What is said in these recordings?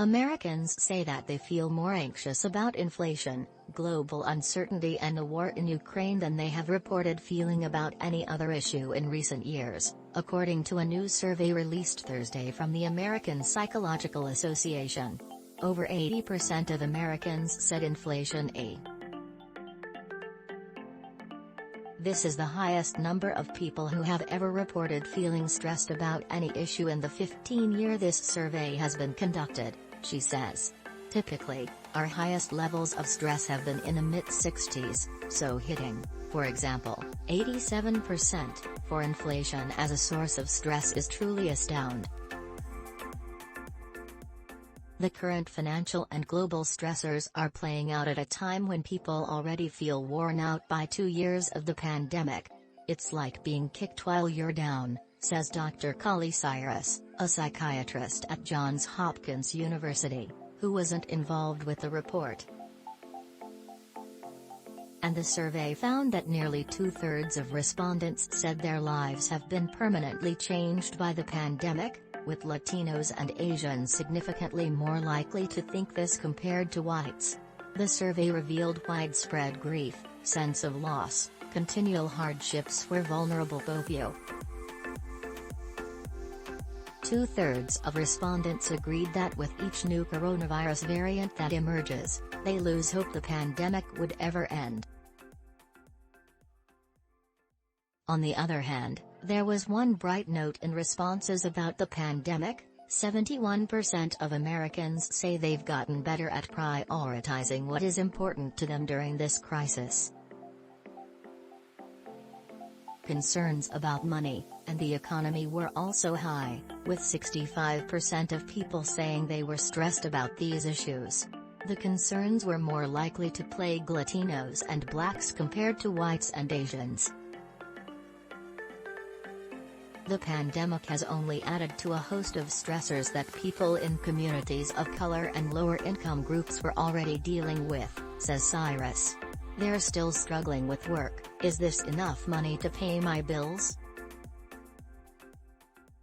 Americans say that they feel more anxious about inflation, global uncertainty and the war in Ukraine than they have reported feeling about any other issue in recent years, according to a new survey released Thursday from the American Psychological Association. Over 80% of Americans said inflation This is the highest number of people who have ever reported feeling stressed about any issue in the 15-year this survey has been conducted, she says. Typically, our highest levels of stress have been in the mid-60s, so hitting, for example, 87% for inflation as a source of stress is truly astounding. The current financial and global stressors are playing out at a time when people already feel worn out by 2 years of the pandemic. It's like being kicked while you're down, says Dr. Cyrus, a psychiatrist at Johns Hopkins University, who wasn't involved with the report. And the survey found that nearly 2/3 of respondents said their lives have been permanently changed by the pandemic, with Latinos and Asians significantly more likely to think this compared to whites. The survey revealed widespread grief, sense of loss, continual hardships for vulnerable people. 2/3 of respondents agreed that with each new coronavirus variant that emerges, they lose hope the pandemic would ever end. On the other hand, there was one bright note in responses about the pandemic. 71% of Americans say they've gotten better at prioritizing what is important to them during this crisis. Concerns about money and the economy were also high, with 65% of people saying they were stressed about these issues. The concerns were more likely to plague Latinos and Blacks compared to whites and Asians. The pandemic has only added to a host of stressors that people in communities of color and lower-income groups were already dealing with, says Cyrus. They're still struggling with work. Is this enough money to pay my bills?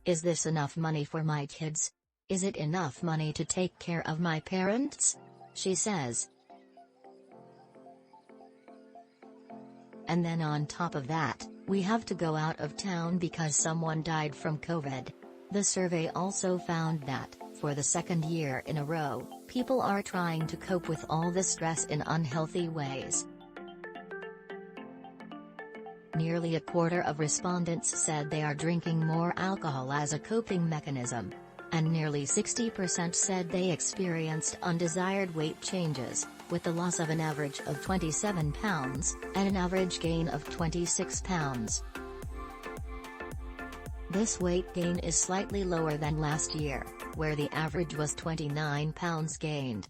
Is this enough money for my kids? Is it enough money to take care of my parents? She says. And then on top of that, we have to go out of town because someone died from COVID. The survey also found that, for the second year in a row, people are trying to cope with all the stress in unhealthy ways. Nearly a quarter of respondents said they are drinking more alcohol as a coping mechanism. And nearly 60% said they experienced undesired weight changes, with the loss of an average of 27 pounds, and an average gain of 26 pounds. This weight gain is slightly lower than last year, where the average was 29 pounds gained.